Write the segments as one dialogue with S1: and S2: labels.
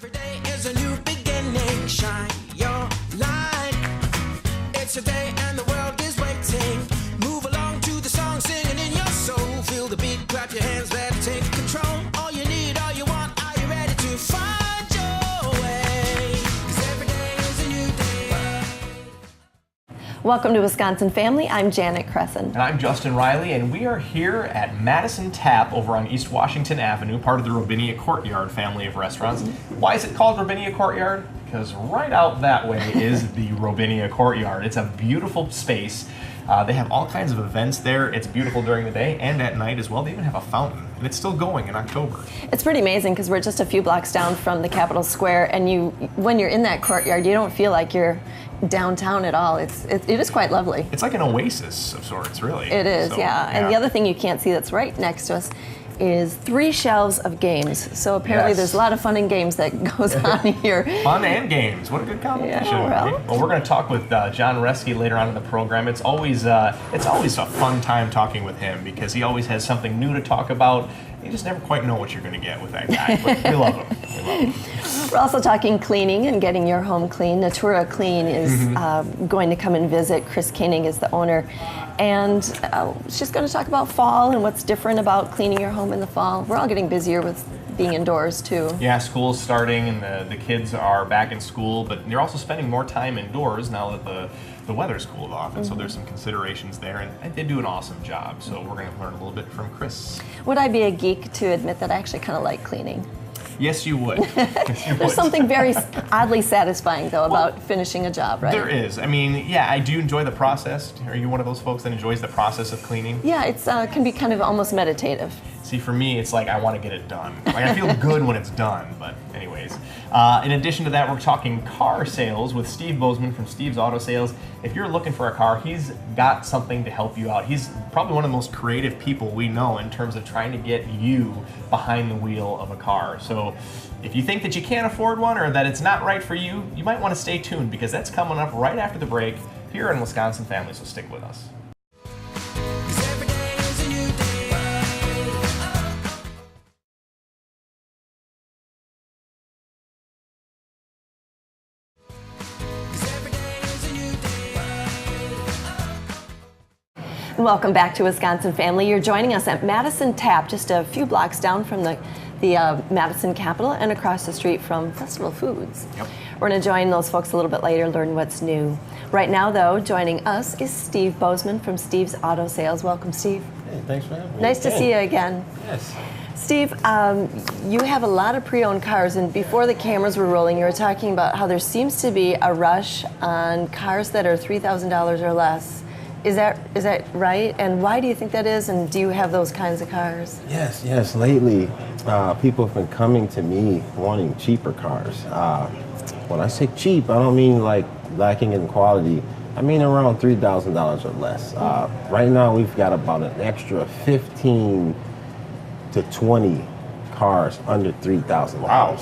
S1: Every day is a new beginning. Shine your light. It's a day and the world is waiting. Move along to the song, singing in your soul. Feel the beat, clap your hands, let it take control. All you need, all you want, are you ready to find your way? 'Cause every day is a new day.
S2: Welcome to Wisconsin Family. I'm Janet Crescent.
S3: And I'm Justin Riley, and we are here at Madison Tap over on East Washington Avenue, part of the Robinia Courtyard family of restaurants. Why is it called Robinia Courtyard? Because right out that way is the Robinia Courtyard. It's a beautiful space. They have all kinds of events there. It's beautiful during the day and at night as well. They even have a fountain, and it's still going in October.
S2: It's pretty amazing because we're just a few blocks down from the Capitol Square, and when you're in that courtyard, you don't feel like you're downtown at all. It is quite lovely.
S3: It's like an oasis of sorts, really.
S2: It is, yeah. And the other thing you can't see that's right next to us is 3 shelves of games. So apparently there's a lot of fun and games that goes on here.
S3: Fun and games. What a good combination.
S2: Yeah,
S3: right? Well, we're going to talk with John Reske later on in the program. It's always a fun time talking with him because he always has something new to talk about. You just never quite know what you're going to get with that guy, but we love him. We love him.
S2: We're also talking cleaning and getting your home clean. Natura Clean is going to come and visit. Chris Koenig is the owner. And she's going to talk about fall and what's different about cleaning your home in the fall. We're all getting busier with being indoors, too.
S3: Yeah, school's starting and the kids are back in school, but they're also spending more time indoors now that the weather's cooled off. And so there's some considerations there. And they do an awesome job. So we're going to learn a little bit from Chris.
S2: Would I be a geek to admit that I actually kind of like cleaning?
S3: Yes, you would. Yes, you would.
S2: There's something very oddly satisfying, though, about finishing a job, right?
S3: There is. I mean, yeah, I do enjoy the process. Are you one of those folks that enjoys the process of cleaning?
S2: Yeah, it can be kind of almost meditative.
S3: See, for me, it's like I want to get it done. Like I feel good when it's done, but anyways. In addition to that, we're talking car sales with Steve Bozeman from Steve's Auto Sales. If you're looking for a car, he's got something to help you out. He's probably one of the most creative people we know in terms of trying to get you behind the wheel of a car. So if you think that you can't afford one or that it's not right for you, you might want to stay tuned because that's coming up right after the break here in Wisconsin Family, so stick with us.
S2: Welcome back to Wisconsin Family. You're joining us at Madison Tap, just a few blocks down from the Madison Capitol and across the street from Festival Foods.
S3: Yep.
S2: We're going to join those folks a little bit later, learn what's new. Right now, though, joining us is Steve Bozeman from Steve's Auto Sales. Welcome, Steve.
S4: Hey, thanks for having me.
S2: Nice to see you again.
S4: Yes.
S2: Steve, you have a lot of pre-owned cars, and before the cameras were rolling, you were talking about how there seems to be a rush on cars that are $3,000 or less. Is that right? And why do you think that is? And do you have those kinds of cars?
S4: Yes. Lately, people have been coming to me wanting cheaper cars. When I say cheap, I don't mean like lacking in quality. I mean around $3,000 or less. Right now, we've got about an extra 15 to 20 cars under $3,000.
S3: Wow.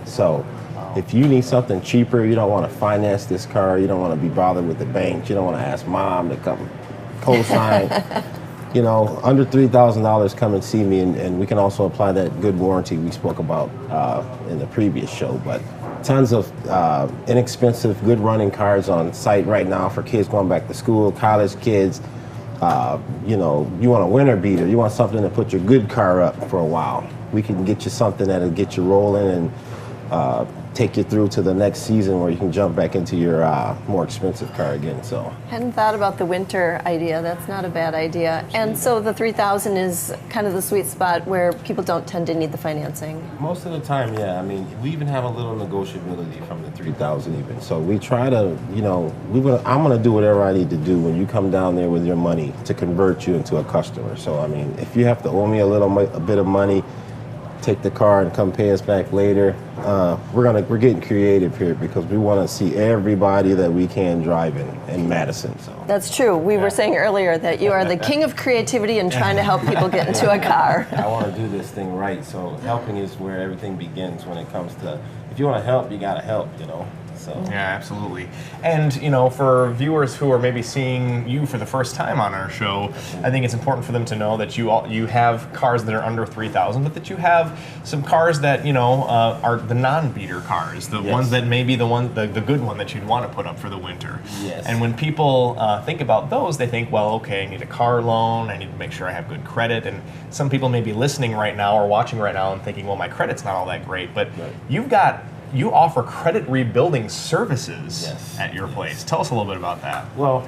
S4: So if you need something cheaper, you don't want to finance this car, you don't want to be bothered with the bank, you don't want to ask mom to come co-sign, under $3,000, come and see me, and we can also apply that good warranty we spoke about in the previous show. But tons of inexpensive, good running cars on site right now for kids going back to school, college kids. You want a winter beater, you want something to put your good car up for a while. We can get you something that'll get you rolling and take you through to the next season where you can jump back into your more expensive car again. So
S2: Hadn't thought about the winter idea. That's not a bad idea. And so the 3,000 is kind of the sweet spot where people don't tend to need the financing.
S4: most of the time, yeah. I mean, we even have a little negotiability from the 3,000 even. So we try to, I'm gonna do whatever I need to do when you come down there with your money to convert you into a customer. So I mean, if you have to owe me a bit of money, take the car and come pay us back later. We're getting creative here because we want to see everybody that we can drive in Madison. So
S2: That's true. We were saying earlier that you are the king of creativity and trying to help people get into a car.
S4: I want to do this thing right. So helping is where everything begins when it comes to, if you want to help, you got to help, So
S3: Yeah, absolutely. And, you know, for viewers who are maybe seeing you for the first time on our show, I think it's important for them to know that you have cars that are under 3,000, but that you have some cars that, you know, are the non-beater cars, the ones that may be the good one that you'd want to put up for the winter.
S4: Yes.
S3: And when people think about those, they think, well, okay, I need a car loan, I need to make sure I have good credit. And some people may be listening right now or watching right now and thinking, well, my credit's not all that great, but you offer credit rebuilding services at your place. Tell us a little bit about that.
S4: Well,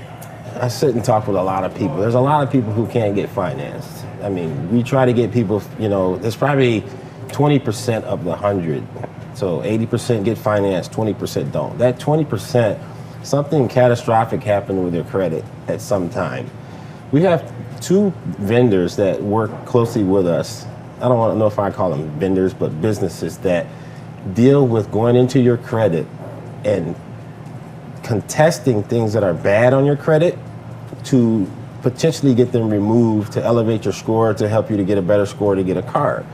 S4: I sit and talk with a lot of people. There's a lot of people who can't get financed. I mean, we try to get people, you know, there's probably 20% of the 100. So 80% get financed, 20% don't. That 20%, something catastrophic happened with their credit at some time. We have 2 vendors that work closely with us. I don't want to know if I call them vendors, but businesses that deal with going into your credit and contesting things that are bad on your credit to potentially get them removed, to elevate your score, to help you to get a better score to get a car.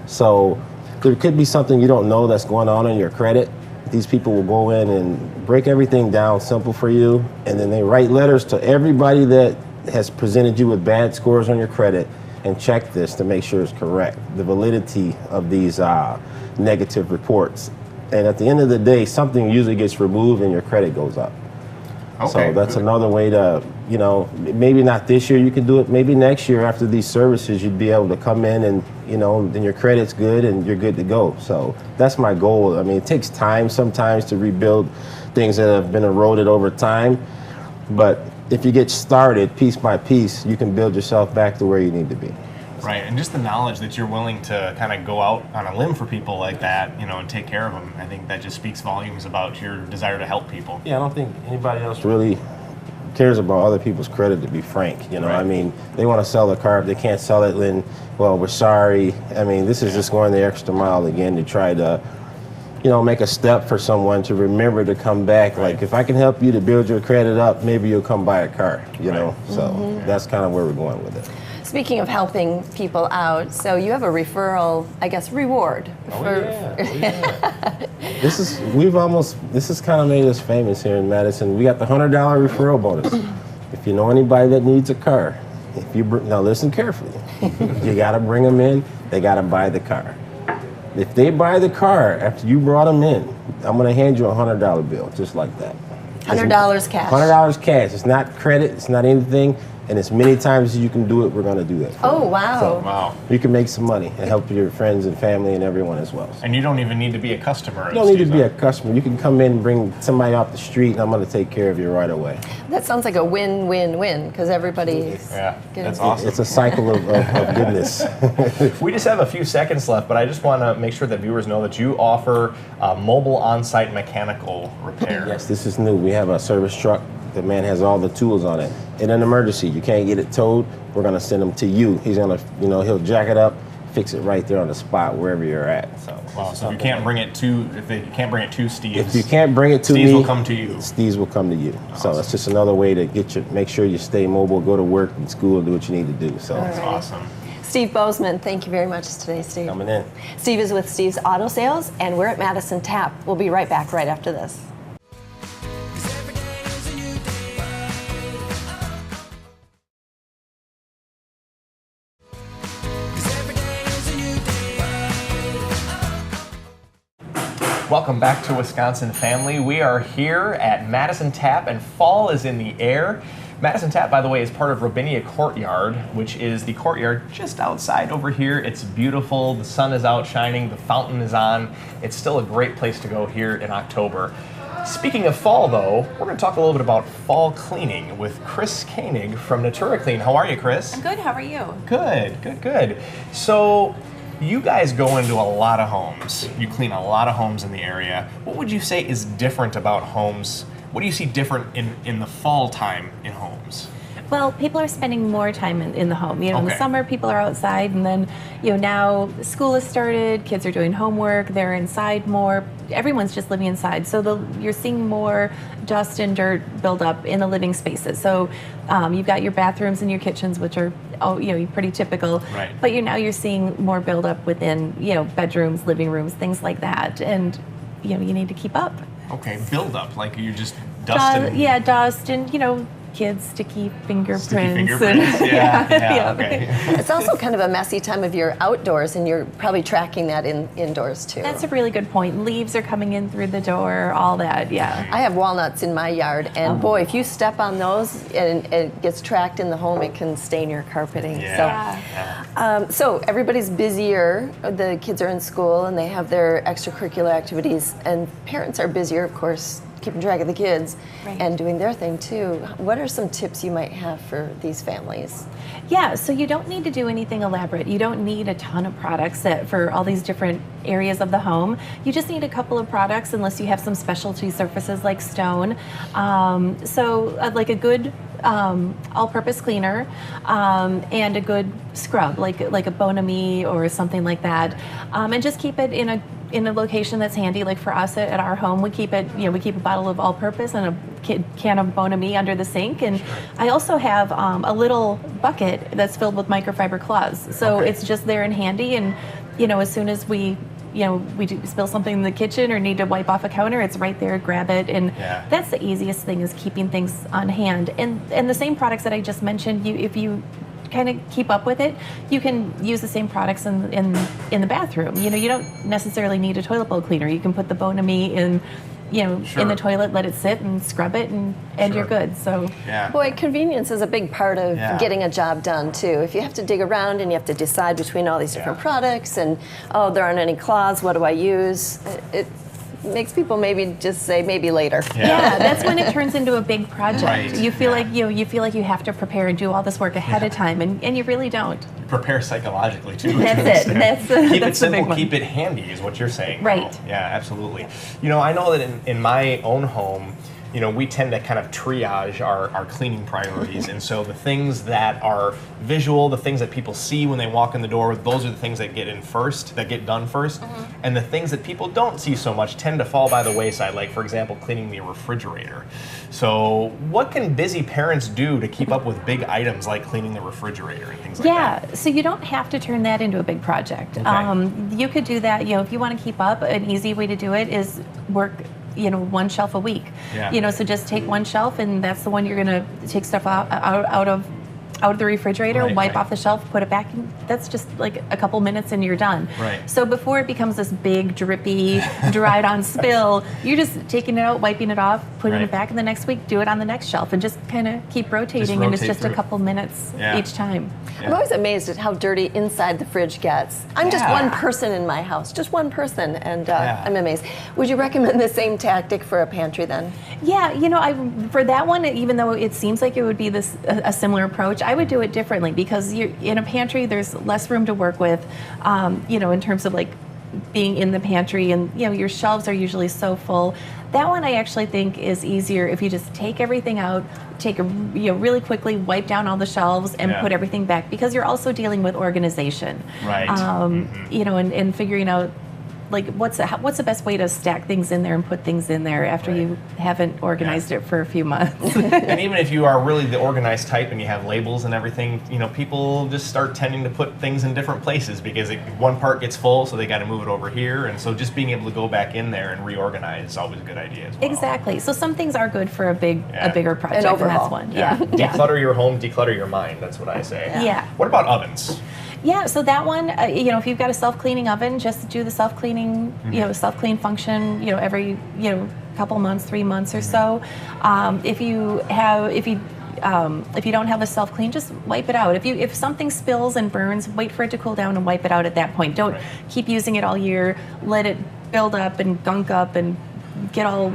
S4: So there could be something you don't know that's going on in your credit. These people will go in and break everything down simple for you, and then they write letters to everybody that has presented you with bad scores on your credit and check this to make sure it's correct, the validity of these negative reports. And at the end of the day, something usually gets removed and your credit goes up.
S3: Okay,
S4: So that's
S3: good.
S4: another way to, you know, maybe not this year you can do it, maybe next year after these services you'd be able to come in and, you know, then your credit's good and you're good to go. So that's my goal. I mean, it takes time sometimes to rebuild things that have been eroded over time, but if you get started piece by piece, you can build yourself back to where you need to be.
S3: Right, and just the knowledge that you're willing to kind of go out on a limb for people like that, you know, and take care of them, I think that just speaks volumes about your desire to help people.
S4: Yeah, I don't think anybody else really cares about other people's credit, to be frank. You know,
S3: Right.
S4: I mean, they want to sell the car. If they can't sell it, then, well, we're sorry. I mean, this is just going the extra mile again to try to, you know, make a step for someone to remember to come back.
S3: Right.
S4: Like, if I can help you to build your credit up, maybe you'll come buy a car, you know? So that's kind of where we're going with it.
S2: Speaking of helping people out, so you have a referral, I guess, reward.
S4: This is kind of made us famous here in Madison. We got the $100 referral bonus. If you know anybody that needs a car, now listen carefully. You got to bring them in. They got to buy the car. If they buy the car after you brought them in, I'm going to hand you a $100 bill, just like that.
S2: $100 cash.
S4: $100 cash. It's not credit. It's not anything. And as many times as you can do it, we're going to do that for
S2: Oh,
S4: you.
S2: wow.
S4: So
S3: Wow.
S4: you can make some money and help your friends and family and everyone as well.
S3: And you don't even need to be a customer.
S4: You don't need to be a customer. You can come in and bring somebody off the street, and I'm going to take care of you right away.
S2: That sounds like a win-win-win because everybody's
S3: Yeah,
S2: getting
S3: that's awesome.
S4: It's a cycle of goodness.
S3: We just have a few seconds left, but I just want to make sure that viewers know that you offer mobile on-site mechanical repair.
S4: Yes, this is new. We have a service truck. The man has all the tools on it. In an emergency, you can't get it towed, we're going to send him to you. He's going to, he'll jack it up, fix it right there on the spot wherever you're at. So,
S3: Wow, so if you can't bring it to, if they can't bring it to Steve's,
S4: if you can't bring it to
S3: Steve's
S4: me,
S3: will come to you.
S4: Steve's will come to you. So it's just another way to make sure you stay mobile, go to work and school, and do what you need to do. So
S3: That's awesome.
S2: Steve Bozeman, thank you very much today, Steve.
S4: coming in.
S2: Steve is with Steve's Auto Sales, and we're at Madison Tap. We'll be right back right after this.
S1: 'Cause every day is a new day. 'Cause every day is a new day.
S3: Welcome back to Wisconsin Family. We are here at Madison Tap, and fall is in the air. Madison Tap, by the way, is part of Robinia Courtyard, which is the courtyard just outside over here. It's beautiful. The sun is out shining. The fountain is on. It's still a great place to go here in October. Speaking of fall, though, we're going to talk a little bit about fall cleaning with Chris Koenig from Natura Clean. How are you, Chris?
S5: Good, how are you?
S3: Good, good, good. So, you guys go into a lot of homes. You clean a lot of homes in the area. What would you say is different about homes? What do you see different in the fall time in homes?
S5: Well, people are spending more time in the home. In the
S3: Okay.
S5: summer, people are outside, and then, now school has started, kids are doing homework, they're inside more. Everyone's just living inside. So you're seeing more dust and dirt build up in the living spaces. So you've got your bathrooms and your kitchens, which are, pretty typical.
S3: Right.
S5: But you're seeing more build up within, bedrooms, living rooms, things like that. And, you need to keep up.
S3: Okay, buildup, like you just dust and...
S5: Yeah, dust and, kids' sticky fingerprints.
S3: Sticky fingerprints, yeah, okay.
S2: It's also kind of a messy time of year outdoors, and you're probably tracking that indoors too.
S5: That's a really good point. Leaves are coming in through the door, all that, yeah.
S2: I have walnuts in my yard, and boy, if you step on those and it gets tracked in the home, it can stain your carpeting. So everybody's busier. The kids are in school and they have their extracurricular activities, and parents are busier, of course, keeping track of the kids and doing their thing too. What are some tips you might have for these families?
S5: Yeah, so you don't need to do anything elaborate. You don't need a ton of products for all these different areas of the home. You just need a couple of products unless you have some specialty surfaces like stone. Like a good all-purpose cleaner and a good scrub, like a Bonami or something like that, and just keep it in a location that's handy. Like for us at our home, we keep a bottle of all-purpose and a can of Bonami under the sink, and I also have a little bucket that's filled with microfiber cloths. So it's just there and handy, and as soon as we do spill something in the kitchen or need to wipe off a counter, it's right there, grab it. And that's the easiest thing, is keeping things on hand. And the same products that I just mentioned, if you kind of keep up with it, you can use the same products in the bathroom. You don't necessarily need a toilet bowl cleaner. You can put the Bonami in the toilet, let it sit and scrub it, and you're good. So
S2: boy, convenience is a big part of getting a job done too. If you have to dig around and you have to decide between all these different products and there aren't any cloths, what do I use? It makes people maybe just say maybe later.
S5: That's when it turns into a big project.
S3: Right.
S5: You feel like you have to prepare and do all this work ahead of time, and you really don't.
S3: Prepare psychologically too.
S5: That's it.
S3: Keep
S5: That's
S3: it simple,
S5: the big one.
S3: keep it handy is what you're saying.
S5: Right.
S3: Carol. Yeah, absolutely. I know that in my own home, we tend to kind of triage our cleaning priorities. And so the things that are visual, the things that people see when they walk in the door, those are the things that get done first. And the things that people don't see so much tend to fall by the wayside, like, for example, cleaning the refrigerator. So what can busy parents do to keep up with big items like cleaning the refrigerator and things like that?
S5: Yeah, so you don't have to turn that into a big project.
S3: Okay.
S5: You could do that, if you want to keep up, an easy way to do it is work one shelf a week. So just take one shelf, and that's the one you're going to take stuff out of the refrigerator, wipe off the shelf, put it back, and that's just like a couple minutes and you're done. So before it becomes this big, drippy, dried on spill, you're just taking it out, wiping it off, putting it back, and the next week do it on the next shelf, and just kind of keep rotating, and it's just a couple minutes each time.
S2: I'm always amazed at how dirty inside the fridge gets. I'm just one person in my house, just one person, and I'm amazed. Would you recommend the same tactic for a pantry then?
S5: Yeah, for that one, even though it seems like it would be a similar approach, I would do it differently, because you're in a pantry, there's less room to work with, in terms of like being in the pantry, and your shelves are usually so full. That one I actually think is easier if you just take everything out, really quickly wipe down all the shelves and put everything back, because you're also dealing with organization. And figuring out like what's the best way to stack things in there and put things in there after you haven't organized it for a few months.
S3: And even if you are really the organized type and you have labels and everything, people just start tending to put things in different places because one part gets full, so they got to move it over here. And so just being able to go back in there and reorganize is always a good idea as well.
S5: Exactly. So some things are good for a bigger project,
S2: An overhaul.
S5: and that's one.
S3: Declutter your home, declutter your mind. That's what I say.
S5: Yeah.
S3: What about ovens?
S5: Yeah, so that one, if you've got a self-cleaning oven, just do the self-cleaning, self-clean function, every, couple months, 3 months or so. If you don't have a self-clean, just wipe it out. If something spills and burns, wait for it to cool down and wipe it out at that point. Don't keep using it all year. Let it build up and gunk up and get all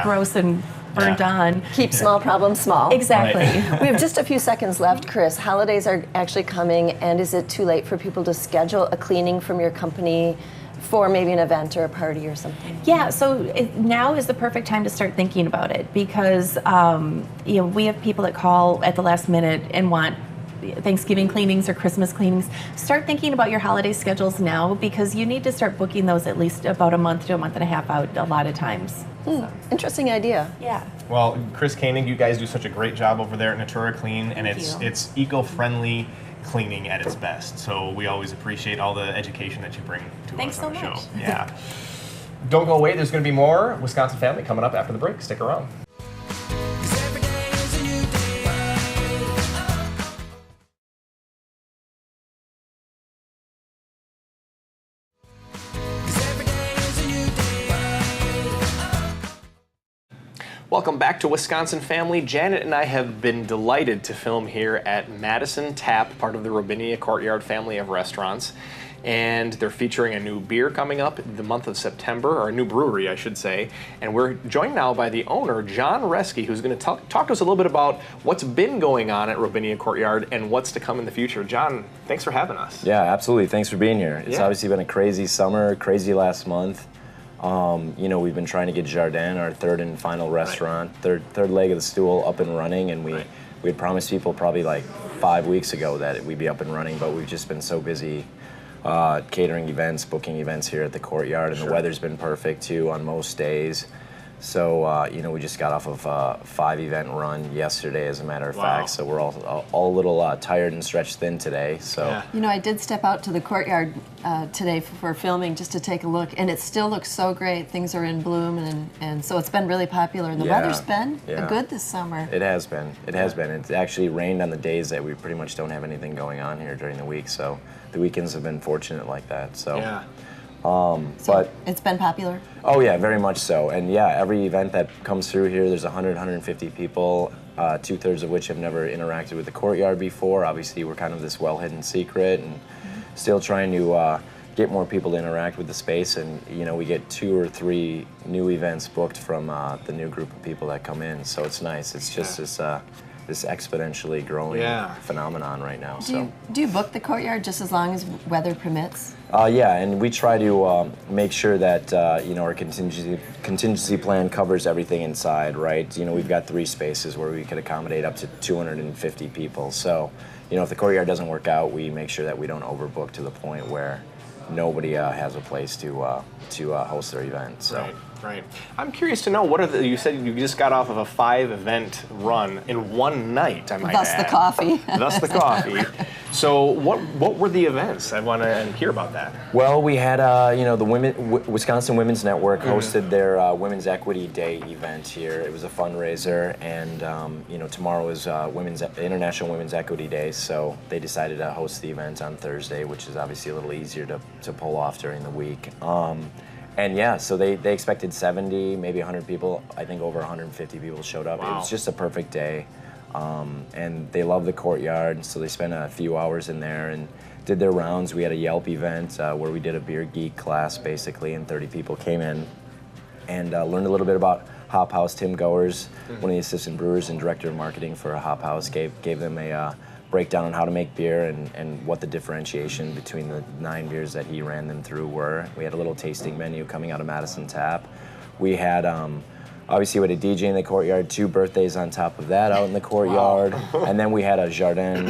S5: gross and burnt on.
S2: Keep small problems small.
S5: Exactly.
S2: We have just a few seconds left, Chris. Holidays are actually coming, and is it too late for people to schedule a cleaning from your company for maybe an event or a party or something?
S5: Yeah, so now is the perfect time to start thinking about it, because we have people that call at the last minute and want Thanksgiving cleanings or Christmas cleanings. Start thinking about your holiday schedules now, because you need to start booking those at least about a month to a month and a half out a lot of times.
S2: Interesting idea.
S5: Yeah.
S3: Well, Chris Koenig, you guys do such a great job over there at Natura Clean, and it's eco-friendly cleaning at its best. So we always appreciate all the education that you bring to
S5: Thanks
S3: us on
S5: so
S3: the
S5: much.
S3: show. Yeah. Don't go away. There's going to be more Wisconsin Family coming up after the break. Stick around.
S1: 'Cause every day is a new day.
S3: Welcome back to Wisconsin Family. Janet and I have been delighted to film here at Madison Tap, part of the Robinia Courtyard family of restaurants. And they're featuring a new beer coming up the month of September, or a new brewery, I should say. And we're joined now by the owner, John Reske, who's going to talk to us a little bit about what's been going on at Robinia Courtyard and what's to come in the future. John, thanks for having us.
S6: Yeah, absolutely. Thanks for being here. It's
S3: Yeah.
S6: obviously been a crazy summer, crazy last month. We've been trying to get Jardin, our third and final restaurant, third leg of the stool, up and running, and we had promised people probably like 5 weeks ago that we'd be up and running, but we've just been so busy catering events, booking events here at the Courtyard, and the weather's been perfect too on most days. So, we just got off of a 5-event run yesterday, as a matter of fact. So we're all a little tired and stretched thin today. So,
S2: I did step out to the Courtyard today for filming just to take a look, and it still looks so great. Things are in bloom, and so it's been really popular. And the weather's been good this summer.
S6: It has been. It has been. It's actually rained on the days that we pretty much don't have anything going on here during the week. So the weekends have been fortunate like that. So.
S2: But it's been popular.
S6: Oh yeah, very much so. And yeah, every event that comes through here, there's 150 people, 2/3 of which have never interacted with the Courtyard before. Obviously, we're kind of this well-hidden secret, and still trying to get more people to interact with the space. And we get 2 or 3 new events booked from the new group of people that come in. So it's nice. It's just this exponentially growing phenomenon right now.
S2: Do you book the Courtyard just as long as weather permits?
S6: Yeah, and we try to make sure that our contingency plan covers everything inside, right? We've got 3 spaces where we could accommodate up to 250 people. So, if the Courtyard doesn't work out, we make sure that we don't overbook to the point where nobody has a place to host their event. So.
S3: Right. I'm curious to know, you said you just got off of a 5-event run in one night, I might
S2: Thus
S3: add.
S2: the coffee.
S3: Thus the coffee. So what were the events? I want to hear about that.
S6: Well, we had, the Wisconsin Women's Network hosted their Women's Equity Day event here. It was a fundraiser, and, tomorrow is International Women's Equity Day, so they decided to host the event on Thursday, which is obviously a little easier to pull off during the week. And yeah, so they expected 70, maybe 100 people. I think over 150 people showed up. Wow. It was just a perfect day. And they love the Courtyard, so they spent a few hours in there and did their rounds. We had a Yelp event where we did a beer geek class, basically, and 30 people came in and learned a little bit about Hop House. Tim Goers, one of the assistant brewers and director of marketing for Hop House, gave them a breakdown on how to make beer and what the differentiation between the 9 beers that he ran them through were. We had a little tasting menu coming out of Madison Tap. We had, obviously, we had a DJ in the Courtyard, 2 birthdays on top of that out in the Courtyard. Wow. And then we had a Jardin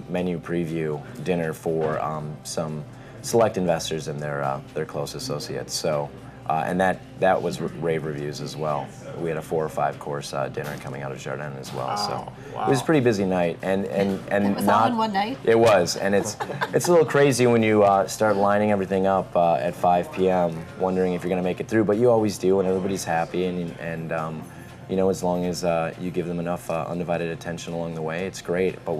S6: menu preview dinner for some select investors and their close associates. So, and that was rave reviews as well. We had a 4 or 5 course dinner coming out of Jardin as well. So it was a pretty busy night, and
S2: it was all in one night.
S6: It was, and it's a little crazy when you start lining everything up at 5 p.m. wondering if you're going to make it through, but you always do, and everybody's happy, and as long as you give them enough undivided attention along the way, it's great. But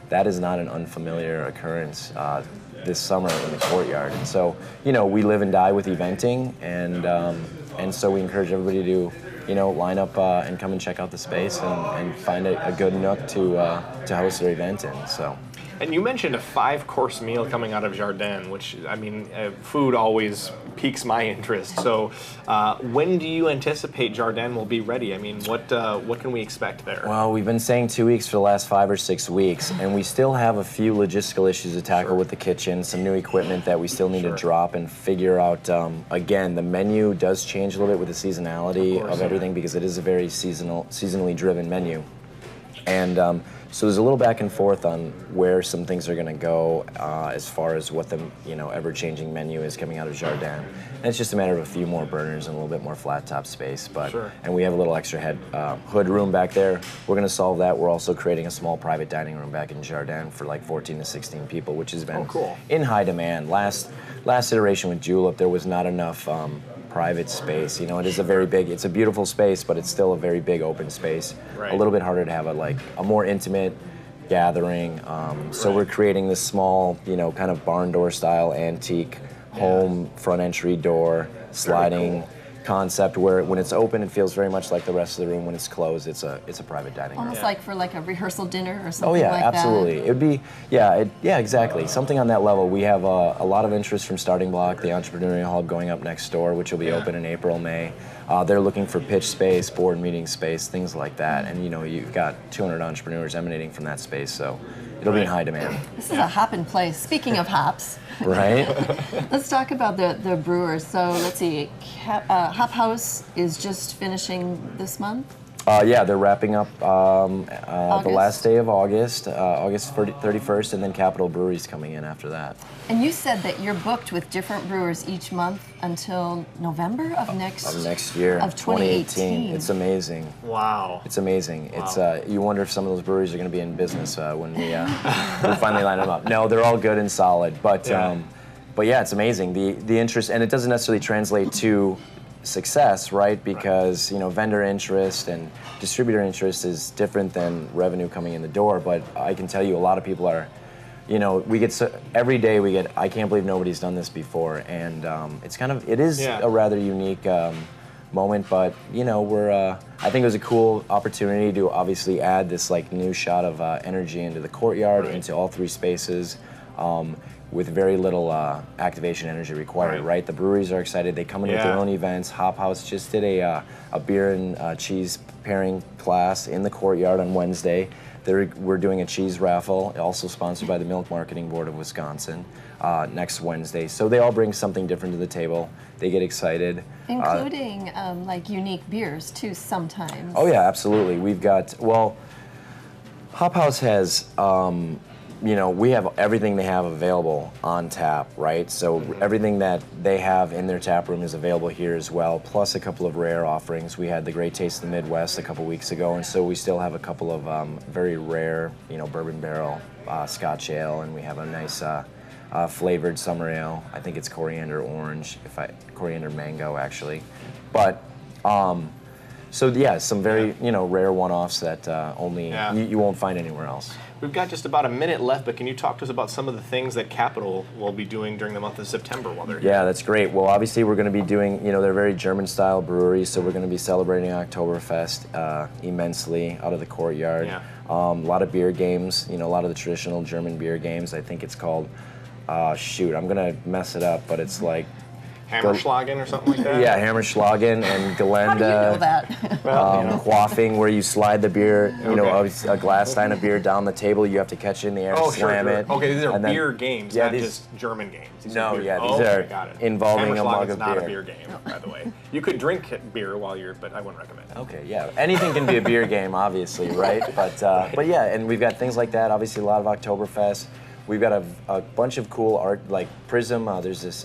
S6: that is not an unfamiliar occurrence this summer in the Courtyard. And so, we live and die with eventing, and so we encourage everybody to, line up and come and check out the space and find a good nook to host their event in. So.
S3: And you mentioned a 5-course meal coming out of Jardin, which, food always piques my interest. So when do you anticipate Jardin will be ready? What can we expect there?
S6: Well, we've been saying 2 weeks for the last 5 or 6 weeks, and we still have a few logistical issues to tackle with the kitchen, some new equipment that we still need to drop and figure out. Again, the menu does change a little bit with the seasonality of everything because it is a very seasonally driven menu. And so there's a little back and forth on where some things are going to go as far as what the ever-changing menu is coming out of Jardin. And it's just a matter of a few more burners and a little bit more flat top space. And we have a little extra hood room back there. We're going to solve that. We're also creating a small private dining room back in Jardin for like 14 to 16 people, which has been in high demand. Last iteration with Julep, there was not enough private space. You know, it is it's a beautiful space, but it's still a very big open space.
S3: Right.
S6: A little bit harder to have a more intimate gathering. So we're creating this small, you know, kind of barn door style antique home front entry door sliding concept where when it's open it feels very much like the rest of the room. When it's closed, it's a private dining room.
S2: Almost like for like a rehearsal dinner or something
S6: Oh yeah,
S2: like
S6: absolutely.
S2: that.
S6: It'd be exactly. Something on that level. We have a lot of interest from Starting Block, the entrepreneurial hub going up next door, which will be open in April, May. They're looking for pitch space, board meeting space, things like that. And you know, you've got 200 entrepreneurs emanating from that space, so it'll be in high demand.
S2: This is a hopping place. Speaking of hops,
S6: Right?
S2: let's talk about the brewers. So let's see, Hop House is just finishing this month.
S6: Yeah, they're wrapping up the last day of August, August 31st, and then Capital Brewery's coming in after that.
S2: And you said that you're booked with different brewers each month until November of
S6: next year,
S2: of 2018.
S6: It's amazing.
S3: Wow.
S6: It's amazing. It's you wonder if some of those breweries are going to be in business when we finally line them up. No, they're all good and solid, but yeah, it's amazing the interest, and it doesn't necessarily translate to success, right? Because you know, vendor interest and distributor interest is different than revenue coming in the door. But I can tell you, a lot of people are, you know, every day we get, I can't believe nobody's done this before, and it is a rather unique moment. But you know, I think it was a cool opportunity to obviously add this like new shot of energy into the courtyard, into all three spaces. With very little activation energy required, right? The breweries are excited. They come in with their own events. Hop House just did a beer and cheese pairing class in the courtyard on Wednesday. We're doing a cheese raffle, also sponsored by the Milk Marketing Board of Wisconsin, next Wednesday. So they all bring something different to the table. They get excited.
S2: Including like unique beers too sometimes.
S6: Oh yeah, absolutely. We've got, Hop House has, you know, we have everything they have available on tap, right? So everything that they have in their tap room is available here as well, plus a couple of rare offerings. We had the Great Taste of the Midwest a couple weeks ago, and so we still have a couple of very rare, you know, bourbon barrel Scotch ale, and we have a nice flavored summer ale. I think it's coriander orange, coriander mango actually. But so yeah, some very you know, rare one-offs that only you won't find anywhere else.
S3: We've got just about a minute left, but can you talk to us about some of the things that Capital will be doing during the month of September while they're here?
S6: Yeah, that's great. Well, obviously we're going to be doing, you know, they're very German-style breweries, so we're going to be celebrating Oktoberfest immensely out of the courtyard.
S3: Yeah.
S6: A lot of beer games, you know, a lot of the traditional German beer games. I think it's called, I'm going to mess it up, but it's like
S3: Hammerschlagen or something like that?
S6: Yeah, Hammerschlagen and Gelände.
S2: How do you know that?
S6: Quaffing, where you slide the beer, you know, a glass stein of beer down the table. You have to catch it in the air, slam it.
S3: Okay, these are
S6: and then,
S3: beer games, not just German games. These are
S6: these are involving a mug of beer.
S3: Not a beer game, by the way. You could drink beer while but I wouldn't recommend it.
S6: Okay, yeah. Anything can be a beer game, obviously, right? But yeah, and we've got things like that. Obviously, a lot of Oktoberfest. We've got a bunch of cool art, like Prism. There's this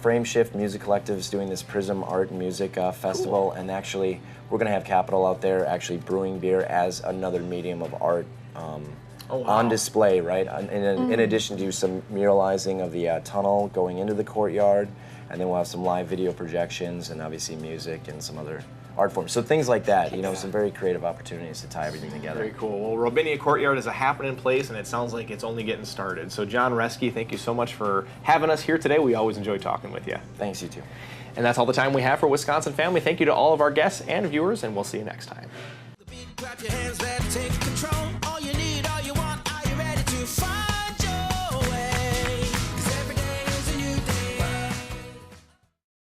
S6: Frame Shift Music Collective is doing this Prism Art and Music Festival, and actually we're going to have Capital out there actually brewing beer as another medium of art on display, right? In addition to some muralizing of the tunnel going into the courtyard, and then we'll have some live video projections and obviously music and some other art forms. So things like that, you know, some very creative opportunities to tie everything together.
S3: Very cool. Well, Robinia Courtyard is a happening place, and it sounds like it's only getting started. So John Reske, thank you so much for having us here today. We always enjoy talking with you.
S6: Thanks, you too.
S3: And that's all the time we have for Wisconsin Family. Thank you to all of our guests and viewers, and we'll see you next time.
S1: Clap your hands, let's take